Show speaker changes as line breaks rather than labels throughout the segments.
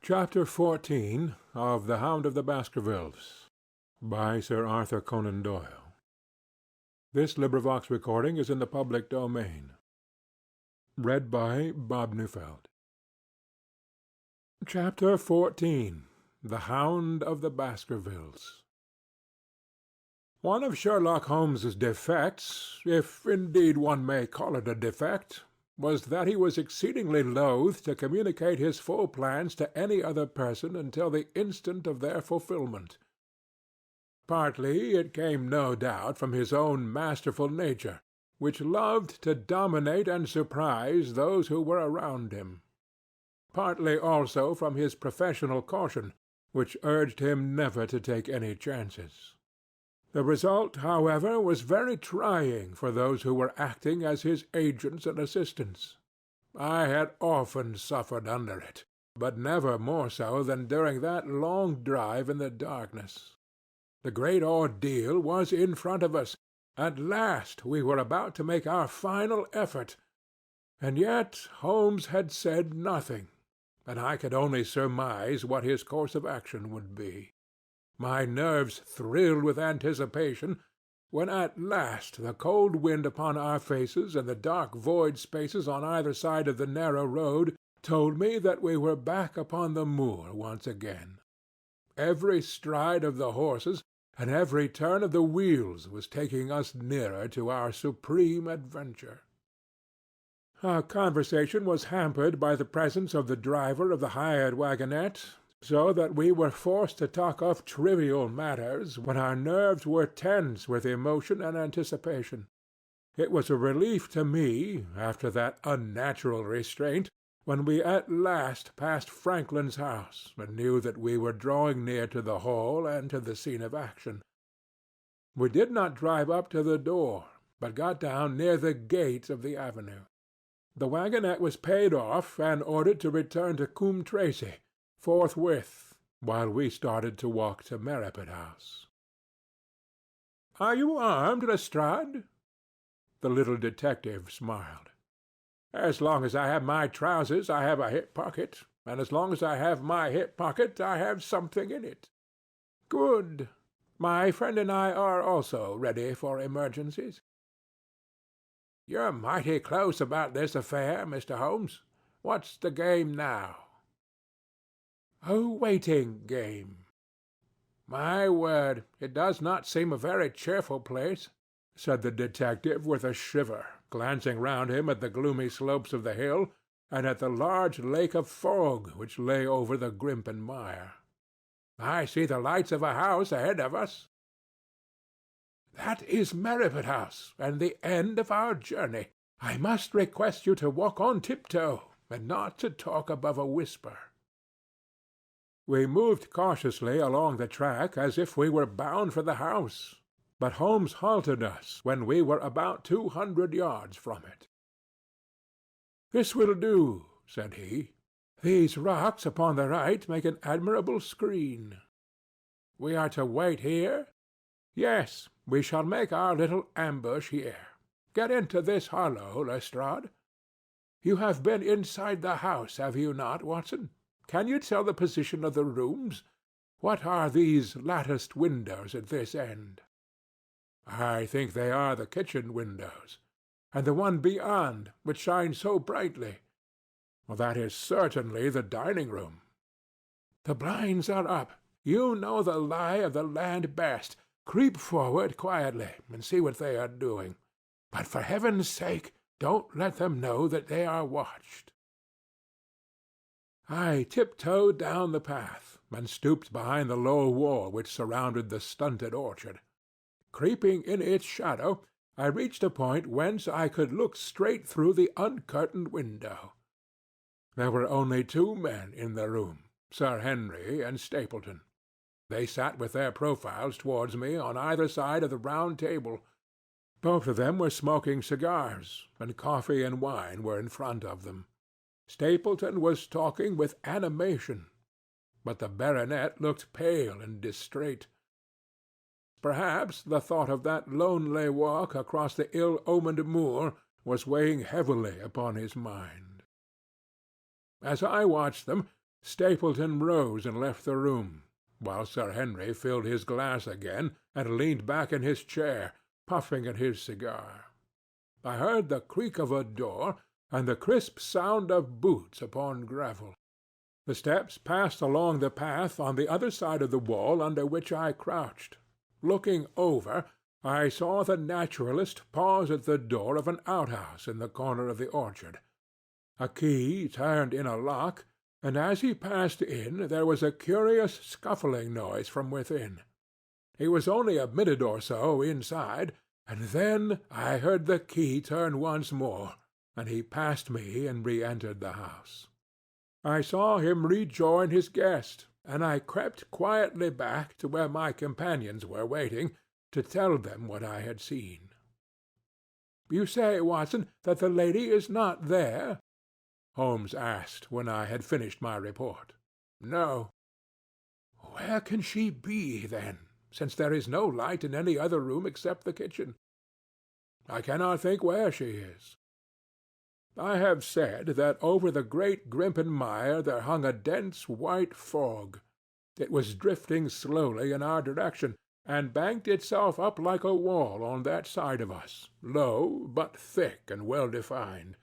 Chapter 14 of The Hound of the Baskervilles by Sir Arthur Conan Doyle. This recording is in the public domain. Read by Bob Neufeld. Chapter 14 The Hound of the Baskervilles. One of Sherlock Holmes's defects, if indeed one may call it a defect, was that he was exceedingly loath to communicate his full plans to any other person until the instant of their fulfilment. Partly it came, no doubt, from his own masterful nature, which loved to dominate and surprise those who were around him. Partly also from his professional caution, which urged him never to take any chances. The result, however, was very trying for those who were acting as his agents and assistants. I had often suffered under it, but never more so than during that long drive in the darkness. The great ordeal was in front of us. At last we were about to make our final effort, and yet Holmes had said nothing, and I could only surmise what his course of action would be. My nerves thrilled with anticipation, when at last the cold wind upon our faces and the dark void spaces on either side of the narrow road told me that we were back upon the moor once again. Every stride of the horses and every turn of the wheels was taking us nearer to our supreme adventure. Our conversation was hampered by the presence of the driver of the hired wagonette, so that we were forced to talk of trivial matters when our nerves were tense with emotion and anticipation. It was a relief to me, after that unnatural restraint, when we at last passed Franklin's house and knew that we were drawing near to the hall and to the scene of action. We did not drive up to the door, but got down near the gate of the avenue. The wagonette was paid off and ordered to return to Coombe Tracey forthwith, while we started to walk to Merripit House. "Are you armed, Lestrade?" The little detective smiled. "As long as I have my trousers I have a hip pocket, and as long as I have my hip pocket I have something in it." "Good. My friend and I are also ready for emergencies." "You're mighty close about this affair, Mr. Holmes. What's the game now?" "A waiting game." "My word, it does not seem a very cheerful place," said the detective with a shiver, glancing round him at the gloomy slopes of the hill and at the large lake of fog which lay over the Grimpen Mire. "I see the lights of a house ahead of us." "That is Merripit House, and the end of our journey. I must request you to walk on tiptoe, and not to talk above a whisper." We moved cautiously along the track as if we were bound for the house, but Holmes halted us when we were about 200 yards from it. "This will do," said he. "These rocks upon the right make an admirable screen." "We are to wait here?" "Yes, we shall make our little ambush here. Get into this hollow, Lestrade. You have been inside the house, have you not, Watson? Can you tell the position of the rooms? What are these latticed windows at this end?" "I think they are the kitchen windows." "And the one beyond, which shines so brightly?" "That is certainly the dining room." "The blinds are up. You know the lie of the land best. Creep forward quietly and see what they are doing. But for heaven's sake, don't let them know that they are watched." I tiptoed down the path, and stooped behind the low wall which surrounded the stunted orchard. Creeping in its shadow, I reached a point whence I could look straight through the uncurtained window. There were only two men in the room, Sir Henry and Stapleton. They sat with their profiles towards me on either side of the round table. Both of them were smoking cigars, and coffee and wine were in front of them. Stapleton was talking with animation, but the baronet looked pale and distrait. Perhaps the thought of that lonely walk across the ill-omened moor was weighing heavily upon his mind. As I watched them, Stapleton rose and left the room, while Sir Henry filled his glass again and leaned back in his chair, puffing at his cigar. I heard the creak of a door and the crisp sound of boots upon gravel. The steps passed along the path on the other side of the wall under which I crouched. Looking over, I saw the naturalist pause at the door of an outhouse in the corner of the orchard. A key turned in a lock, and as he passed in there was a curious scuffling noise from within. He was only a minute or so inside, and then I heard the key turn once more, and he passed me and re-entered the house. I saw him rejoin his guest, and I crept quietly back to where my companions were waiting, to tell them what I had seen. "You say, Watson, that the lady is not there?" Holmes asked when I had finished my report. "No." "Where can she be, then, since there is no light in any other room except the kitchen?" "I cannot think where she is." I have said that over the great Grimpen Mire there hung a dense white fog. It was drifting slowly in our direction, and banked itself up like a wall on that side of us, low, but thick and well defined.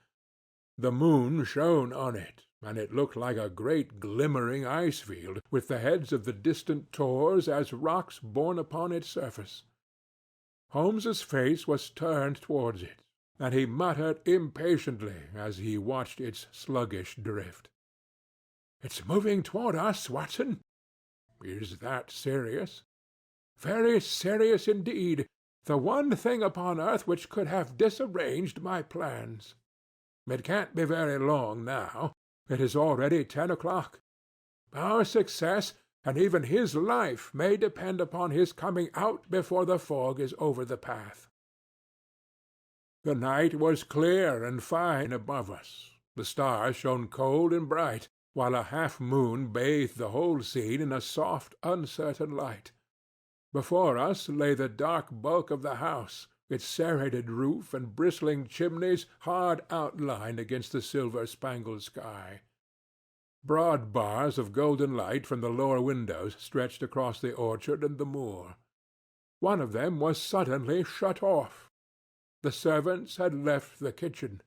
The moon shone on it, and it looked like a great glimmering ice-field, with the heads of the distant tors as rocks borne upon its surface. Holmes's face was turned towards it, and he muttered impatiently as he watched its sluggish drift. "It's moving toward us, Watson." "Is that serious?" "Very serious indeed. The one thing upon earth which could have disarranged my plans. It can't be very long now. It is already 10 o'clock. Our success, and even his life, may depend upon his coming out before the fog is over the path." The night was clear and fine above us. The stars shone cold and bright, while a half-moon bathed the whole scene in a soft, uncertain light. Before us lay the dark bulk of the house, its serrated roof and bristling chimneys hard outlined against the silver-spangled sky. Broad bars of golden light from the lower windows stretched across the orchard and the moor. One of them was suddenly shut off. The servants had left the kitchen.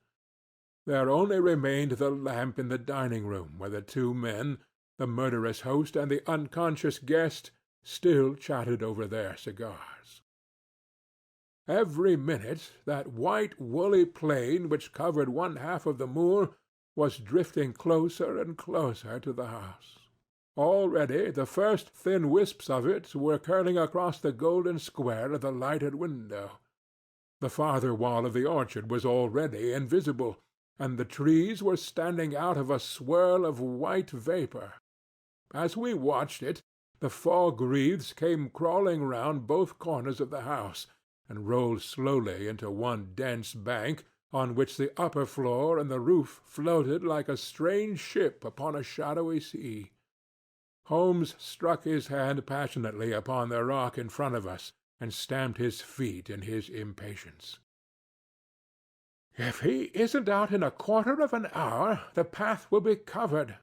There only remained the lamp in the dining-room, where the two men, the murderous host and the unconscious guest, still chatted over their cigars. Every minute that white woolly plain which covered one half of the moor was drifting closer and closer to the house. Already the first thin wisps of it were curling across the golden square of the lighted window. The farther wall of the orchard was already invisible, and the trees were standing out of a swirl of white vapor. As we watched it, the fog wreaths came crawling round both corners of the house, and rolled slowly into one dense bank, on which the upper floor and the roof floated like a strange ship upon a shadowy sea. Holmes struck his hand passionately upon the rock in front of us, and stamped his feet in his impatience. "If he isn't out in a quarter of an hour, the path will be covered.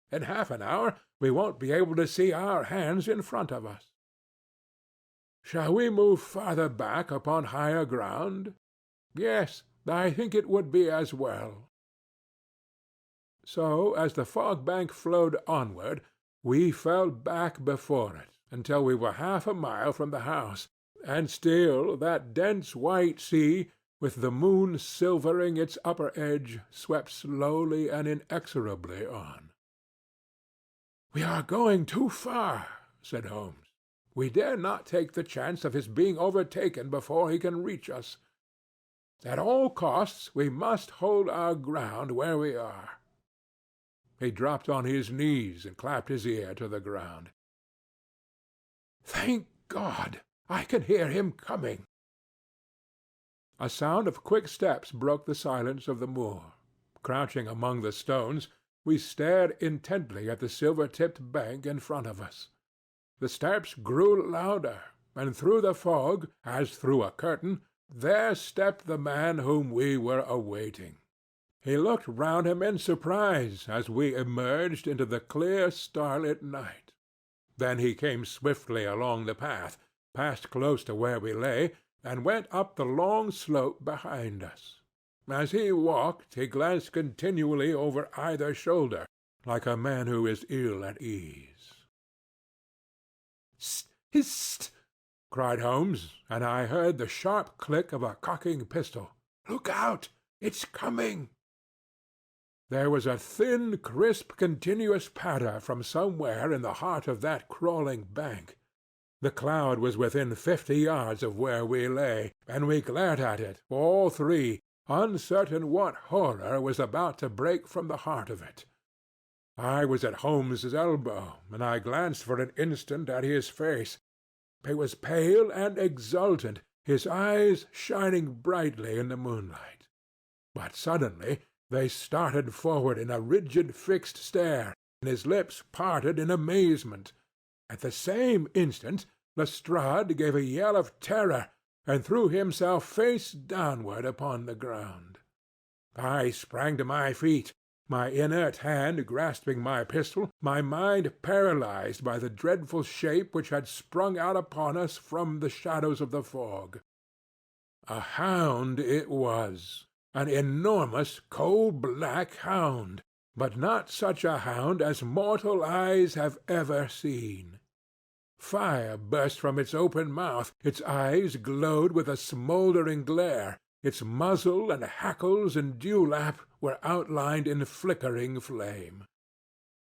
In half an hour we won't be able to see our hands in front of us." "Shall we move farther back upon higher ground?" "Yes, I think it would be as well." So, as the fog-bank flowed onward, we fell back before it until we were half a mile from the house, and still that dense white sea, with the moon silvering its upper edge, swept slowly and inexorably on. "We are going too far," said Holmes. "We dare not take the chance of his being overtaken before he can reach us. At all costs we must hold our ground where we are." He dropped on his knees and clapped his ear to the ground. "Thank God! I can hear him coming." A sound of quick steps broke the silence of the moor. Crouching among the stones, we stared intently at the silver-tipped bank in front of us. The steps grew louder, and through the fog, as through a curtain, there stepped the man whom we were awaiting. He looked round him in surprise as we emerged into the clear starlit night. Then he came swiftly along the path, passed close to where we lay, and went up the long slope behind us. As he walked, he glanced continually over either shoulder, like a man who is ill at ease. "Hist! Hist!" cried Holmes, and I heard the sharp click of a cocking pistol. "Look out! It's coming!" There was a thin, crisp, continuous patter from somewhere in the heart of that crawling bank. The cloud was within 50 yards of where we lay, and we glared at it, all three, uncertain what horror was about to break from the heart of it. I was at Holmes's elbow, and I glanced for an instant at his face. It was pale and exultant, his eyes shining brightly in the moonlight. But suddenly they started forward in a rigid fixed stare, and his lips parted in amazement. At the same instant Lestrade gave a yell of terror, and threw himself face downward upon the ground. I sprang to my feet, my inert hand grasping my pistol, my mind paralyzed by the dreadful shape which had sprung out upon us from the shadows of the fog. A hound it was, an enormous coal-black hound, but not such a hound as mortal eyes have ever seen. Fire burst from its open mouth, its eyes glowed with a smouldering glare, its muzzle and hackles and dewlap were outlined in flickering flame.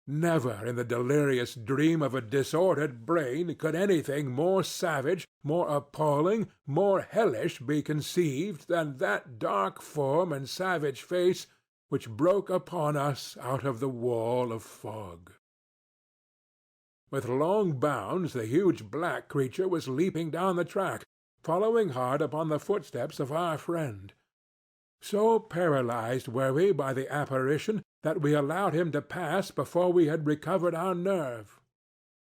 Never in the delirious dream of a disordered brain could anything more savage, more appalling, more hellish be conceived than that dark form and savage face which broke upon us out of the wall of fog. With long bounds the huge black creature was leaping down the track, following hard upon the footsteps of our friend. So paralyzed were we by the apparition that we allowed him to pass before we had recovered our nerve.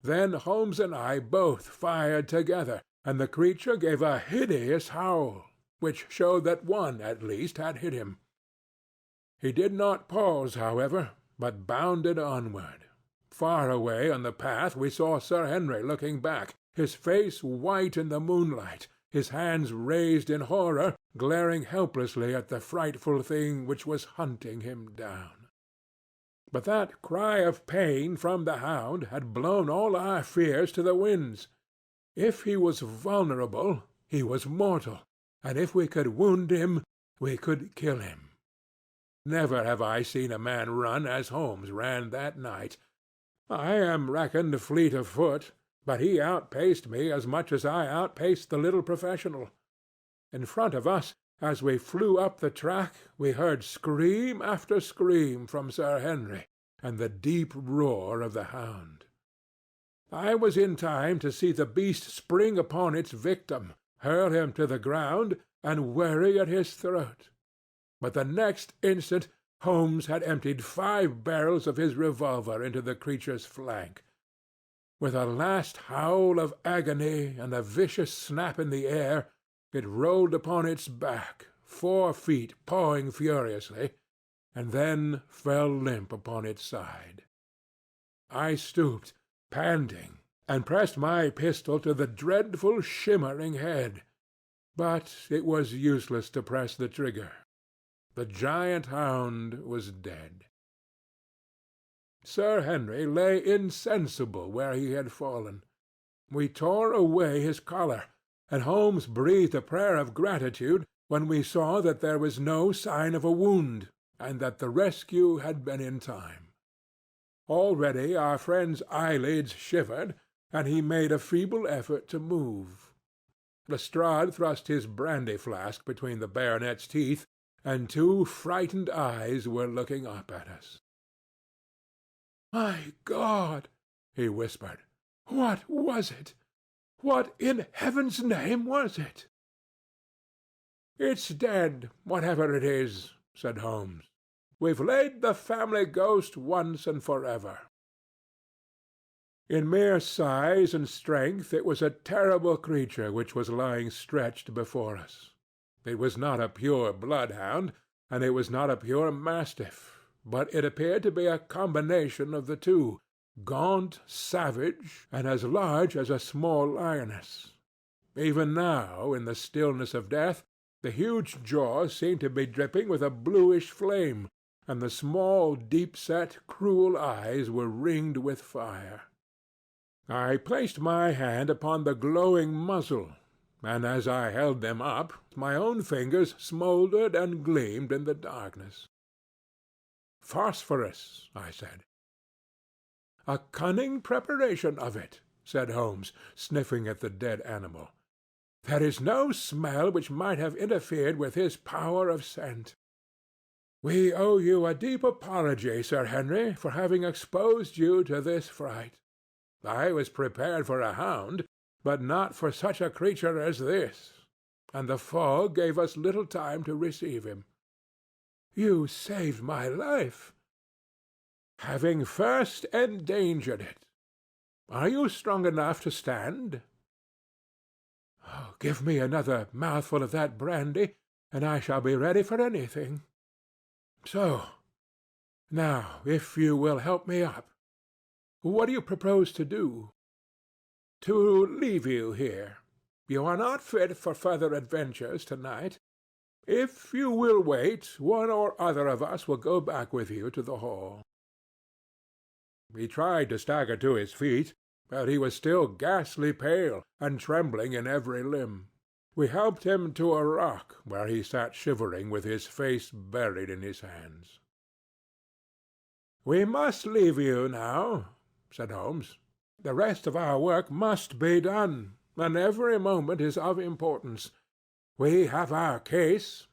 Then Holmes and I both fired together, and the creature gave a hideous howl, which showed that one at least had hit him. He did not pause, however, but bounded onward. Far away on the path we saw Sir Henry looking back, his face white in the moonlight, his hands raised in horror, glaring helplessly at the frightful thing which was hunting him down. But that cry of pain from the hound had blown all our fears to the winds. If he was vulnerable, he was mortal, and if we could wound him, we could kill him. Never have I seen a man run as Holmes ran that night. I am reckoned fleet of foot, but he outpaced me as much as I outpaced the little professional. In front of us, as we flew up the track, we heard scream after scream from Sir Henry, and the deep roar of the hound. I was in time to see the beast spring upon its victim, hurl him to the ground, and worry at his throat. But the next instant Holmes had emptied 5 barrels of his revolver into the creature's flank. With a last howl of agony and a vicious snap in the air, it rolled upon its back, 4 feet pawing furiously, and then fell limp upon its side. I stooped, panting, and pressed my pistol to the dreadful shimmering head, but it was useless to press the trigger. The giant hound was dead. Sir Henry lay insensible where he had fallen. We tore away his collar, and Holmes breathed a prayer of gratitude when we saw that there was no sign of a wound, and that the rescue had been in time. Already our friend's eyelids shivered, and he made a feeble effort to move. Lestrade thrust his brandy-flask between the baronet's teeth, and 2 frightened eyes were looking up at us. "My God!" he whispered. "What was it? What in heaven's name was it?" "It's dead, whatever it is," said Holmes. "We've laid the family ghost once and forever." In mere size and strength it was a terrible creature which was lying stretched before us. It was not a pure bloodhound, and it was not a pure mastiff, but it appeared to be a combination of the two, gaunt, savage, and as large as a small lioness. Even now, in the stillness of death, the huge jaws seemed to be dripping with a bluish flame, and the small, deep-set, cruel eyes were ringed with fire. I placed my hand upon the glowing muzzle, and as I held them up, my own fingers smouldered and gleamed in the darkness. "Phosphorus," I said. "A cunning preparation of it," said Holmes, sniffing at the dead animal. "There is no smell which might have interfered with his power of scent. We owe you a deep apology, Sir Henry, for having exposed you to this fright. I was prepared for a hound, but not for such a creature as this, and the fog gave us little time to receive him." "You saved my life." "Having first endangered it. Are you strong enough to stand?" "Oh, give me another mouthful of that brandy, and I shall be ready for anything. So, now, if you will help me up, what do you propose to do?" "To leave you here. You are not fit for further adventures to-night. If you will wait, one or other of us will go back with you to the hall." He tried to stagger to his feet, but he was still ghastly pale and trembling in every limb. We helped him to a rock, where he sat shivering with his face buried in his hands. "We must leave you now," said Holmes. "The rest of our work must be done, and every moment is of importance. We have our case,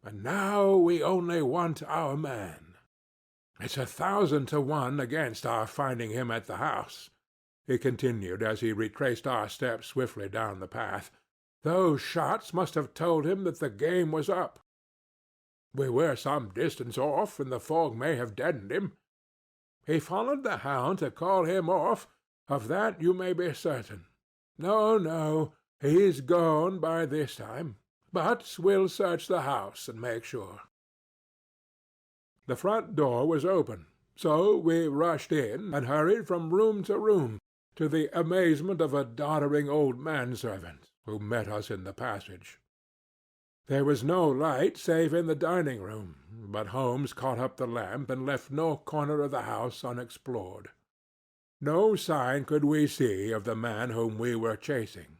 and now we only want our man. It's 1,000 to 1 against our finding him at the house," he continued as he retraced our steps swiftly down the path. "Those shots must have told him that the game was up. We were some distance off, and the fog may have deadened him. He followed the hound to call him off, of that you may be certain. No, he's gone by this time, but we'll search the house and make sure." The front door was open, so we rushed in and hurried from room to room, to the amazement of a doddering old manservant, who met us in the passage. There was no light save in the dining-room, but Holmes caught up the lamp and left no corner of the house unexplored. No sign could we see of the man whom we were chasing.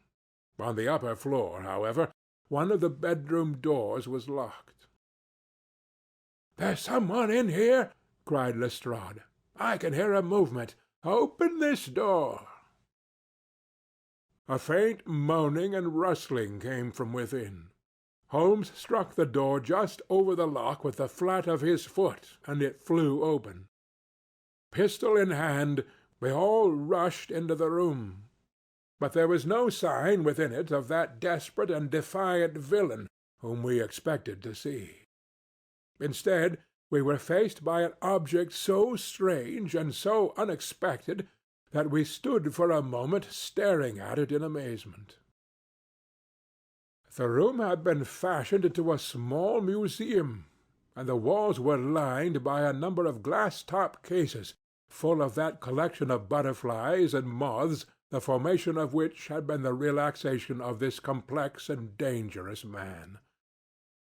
On the upper floor, however, one of the bedroom doors was locked. "There's some one in here," cried Lestrade. "I can hear a movement. Open this door." A faint moaning and rustling came from within. Holmes struck the door just over the lock with the flat of his foot, and it flew open. Pistol in hand, we all rushed into the room. But there was no sign within it of that desperate and defiant villain whom we expected to see. Instead, we were faced by an object so strange and so unexpected that we stood for a moment staring at it in amazement. The room had been fashioned into a small museum, and the walls were lined by a number of glass-top cases full of that collection of butterflies and moths the formation of which had been the relaxation of this complex and dangerous man.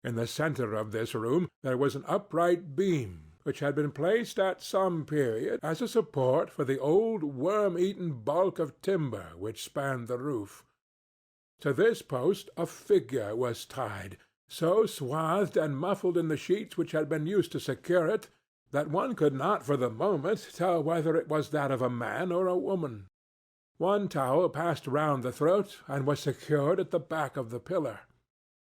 In the centre of this room there was an upright beam, which had been placed at some period as a support for the old worm-eaten bulk of timber which spanned the roof. To this post a figure was tied, so swathed and muffled in the sheets which had been used to secure it, that one could not for the moment tell whether it was that of a man or a woman. One towel passed round the throat and was secured at the back of the pillar.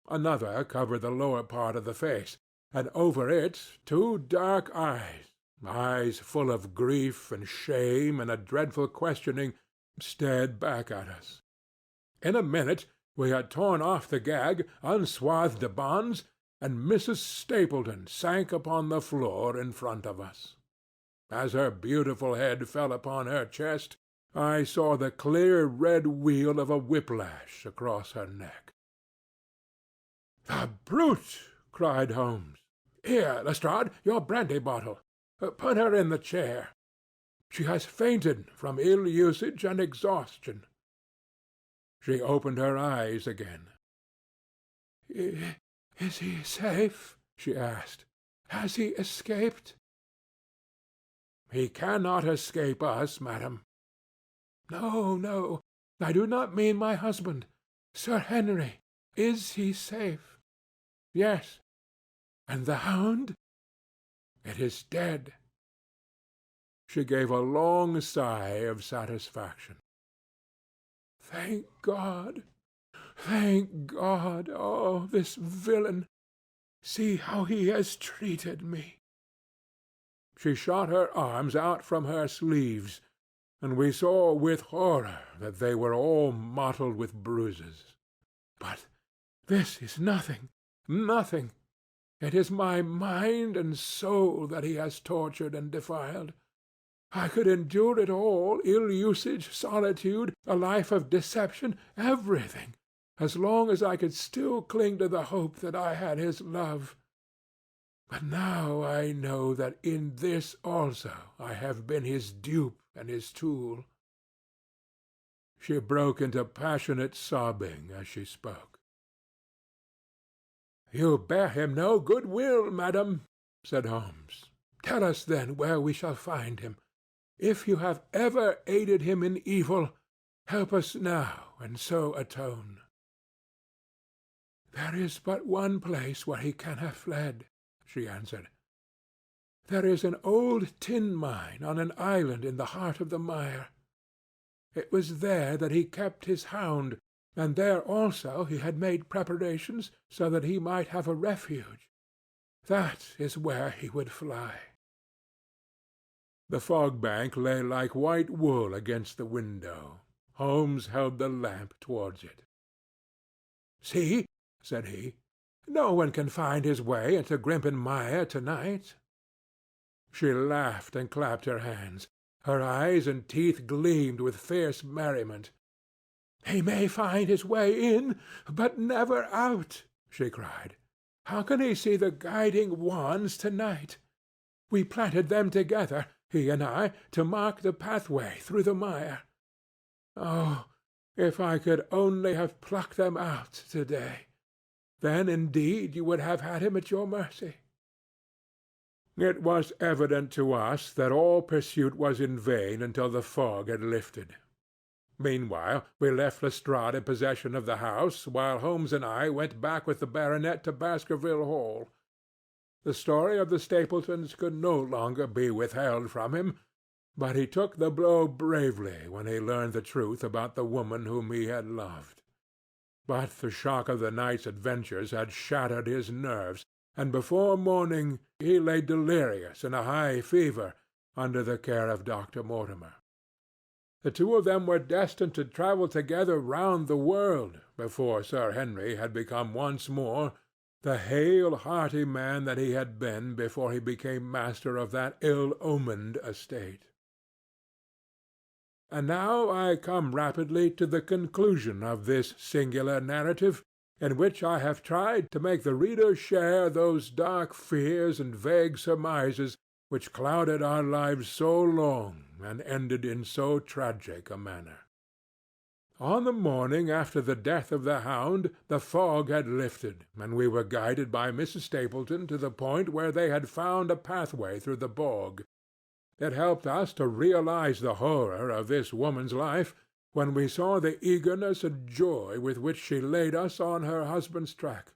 Another covered the lower part of the face, and over it 2 dark eyes full of grief and shame and a dreadful questioning, stared back at us. In a minute we had torn off the gag, unswathed the bonds, and Mrs. Stapleton sank upon the floor in front of us. As her beautiful head fell upon her chest, I saw the clear red weal of a whiplash across her neck. "The brute!" cried Holmes. Here, Lestrade, your brandy bottle. Put her in the chair. She has fainted from ill usage and exhaustion. She opened her eyes again. Is he safe? She asked. Has he escaped? He cannot escape us, madam. No, no, I do not mean my husband. Sir Henry, is he safe? Yes. And the hound? It is dead. She gave a long sigh of satisfaction. Thank God! Thank God! Oh, this villain! See how he has treated me. She shot her arms out from her sleeves, and we saw with horror that they were all mottled with bruises. But this is nothing, nothing. It is my mind and soul that he has tortured and defiled. I could endure it all, ill-usage, solitude, a life of deception, everything, as long as I could still cling to the hope that I had his love. But now I know that in this also I have been his dupe and his tool. She broke into passionate sobbing as she spoke. You bear him no good will, madam, said Holmes. Tell us then where we shall find him. If you have ever aided him in evil, help us now, and so atone. There is but one place where he can have fled, she answered. There is an old tin mine on an island in the heart of the mire. It was there that he kept his hound, and there also he had made preparations so that he might have a refuge. That is where he would fly. The fog-bank lay like white wool against the window. Holmes held the lamp towards it. See, said he, no one can find his way into Grimpen Mire to-night. She laughed and clapped her hands. Her eyes and teeth gleamed with fierce merriment. He may find his way in, but never out, she cried. How can he see the guiding wands to-night? We planted them together, he and I, to mark the pathway through the mire. Oh, if I could only have plucked them out to-day! Then indeed you would have had him at your mercy. It was evident to us that all pursuit was in vain until the fog had lifted. Meanwhile we left Lestrade in possession of the house, while Holmes and I went back with the baronet to Baskerville Hall. The story of the Stapletons could no longer be withheld from him, but he took the blow bravely when he learned the truth about the woman whom he had loved. But the shock of the night's adventures had shattered his nerves, and before morning he lay delirious in a high fever under the care of Dr. Mortimer. The two of them were destined to travel together round the world before Sir Henry had become once more the hale, hearty man that he had been before he became master of that ill-omened estate. And now I come rapidly to the conclusion of this singular narrative, in which I have tried to make the reader share those dark fears and vague surmises which clouded our lives so long and ended in so tragic a manner. On the morning after the death of the hound, the fog had lifted, and we were guided by Mrs. Stapleton to the point where they had found a pathway through the bog. It helped us to realize the horror of this woman's life when we saw the eagerness and joy with which she laid us on her husband's track.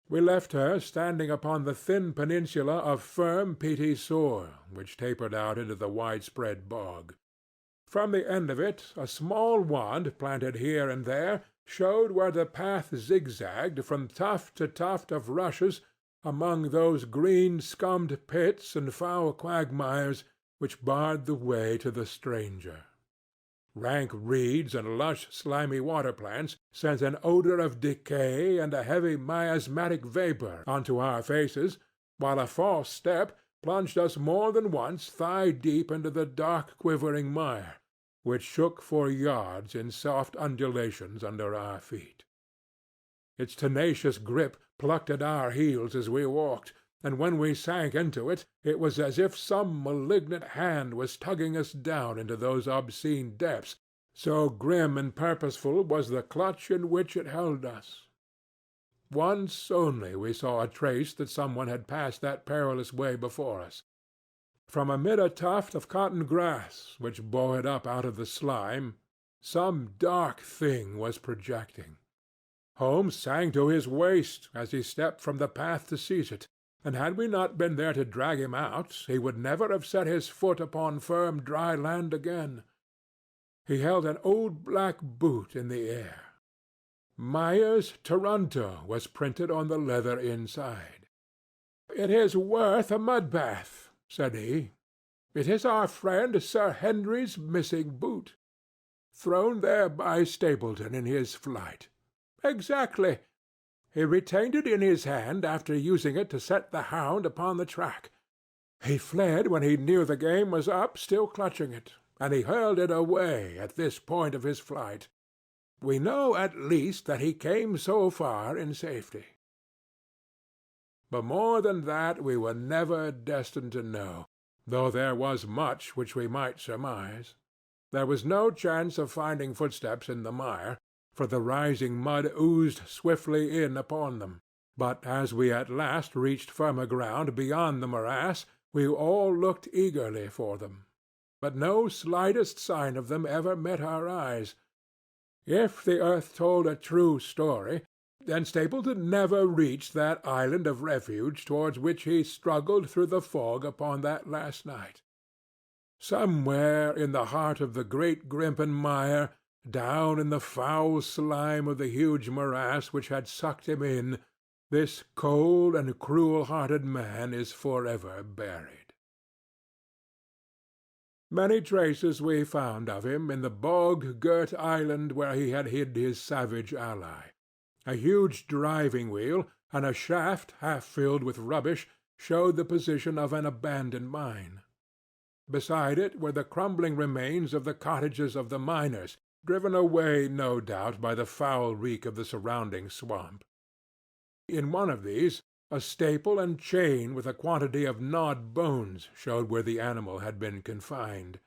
We left her standing upon the thin peninsula of firm, peaty soil which tapered out into the widespread bog. From the end of it a small wand planted here and there showed where the path zigzagged from tuft to tuft of rushes among those green scummed pits and foul quagmires which barred the way to the stranger. Rank reeds and lush slimy water plants sent an odor of decay and a heavy miasmatic vapor onto our faces, while a false step plunged us more than once thigh-deep into the dark quivering mire, which shook for yards in soft undulations under our feet. Its tenacious grip plucked at our heels as we walked, and when we sank into it, it was as if some malignant hand was tugging us down into those obscene depths, so grim and purposeful was the clutch in which it held us. Once only we saw a trace that some one had passed that perilous way before us. From amid a tuft of cotton grass which bore it up out of the slime, some dark thing was projecting. Holmes sank to his waist as he stepped from the path to seize it, and had we not been there to drag him out, he would never have set his foot upon firm dry land again. He held an old black boot in the air. Myers, Toronto, was printed on the leather inside. "It is worth a mud bath," said he. "It is our friend Sir Henry's missing boot, thrown there by Stapleton in his flight." "Exactly. He retained it in his hand after using it to set the hound upon the track. He fled when he knew the game was up, still clutching it, and he hurled it away at this point of his flight. We know at least that he came so far in safety. But more than that we were never destined to know, though there was much which we might surmise. There was no chance of finding footsteps in the mire, for the rising mud oozed swiftly in upon them. But as we at last reached firmer ground beyond the morass, we all looked eagerly for them. But no slightest sign of them ever met our eyes. If the earth told a true story, then Stapleton never reached that island of refuge towards which he struggled through the fog upon that last night. Somewhere in the heart of the great Grimpen mire, down in the foul slime of the huge morass which had sucked him in, this cold and cruel-hearted man is forever buried. Many traces we found of him in the bog-girt island where he had hid his savage ally. A huge driving-wheel and a shaft half filled with rubbish showed the position of an abandoned mine. Beside it were the crumbling remains of the cottages of the miners, driven away, no doubt, by the foul reek of the surrounding swamp. In one of these, a staple and chain with a quantity of gnawed bones showed where the animal had been confined.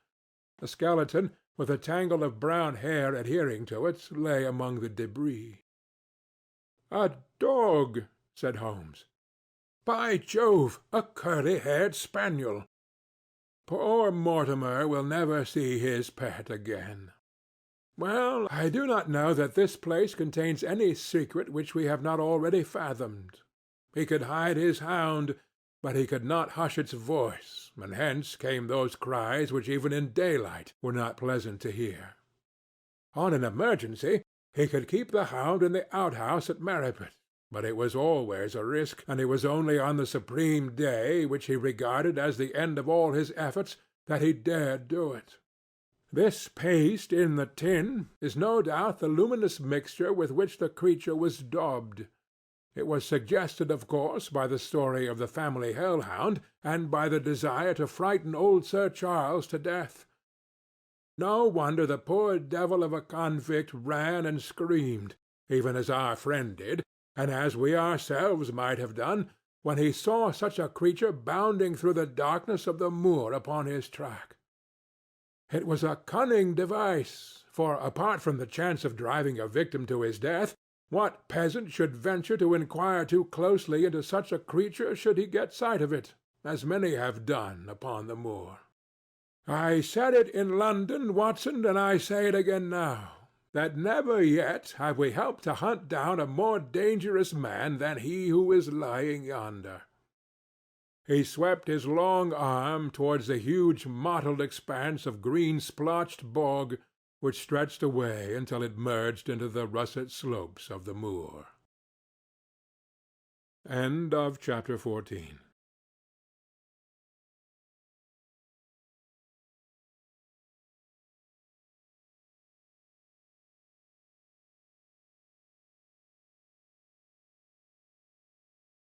A skeleton, with a tangle of brown hair adhering to it, lay among the debris. "A dog," said Holmes. "By Jove, a curly-haired spaniel. Poor Mortimer will never see his pet again. Well, I do not know that this place contains any secret which we have not already fathomed. He could hide his hound, but he could not hush its voice, and hence came those cries which even in daylight were not pleasant to hear. On an emergency, he could keep the hound in the outhouse at Merripit, but it was always a risk, and it was only on the supreme day, which he regarded as the end of all his efforts, that he dared do it. This paste in the tin is no doubt the luminous mixture with which the creature was daubed. It was suggested, of course, by the story of the family hell-hound, and by the desire to frighten old Sir Charles to death. No wonder the poor devil of a convict ran and screamed, even as our friend did, and as we ourselves might have done, when he saw such a creature bounding through the darkness of the moor upon his track. It was a cunning device, for, apart from the chance of driving a victim to his death, what peasant should venture to inquire too closely into such a creature should he get sight of it, as many have done upon the moor? I said it in London, Watson, and I say it again now, that never yet have we helped to hunt down a more dangerous man than he who is lying yonder. He swept his long arm towards the huge mottled expanse of green-splotched bog which stretched away until it merged into the russet slopes of the moor. End of Chapter 14.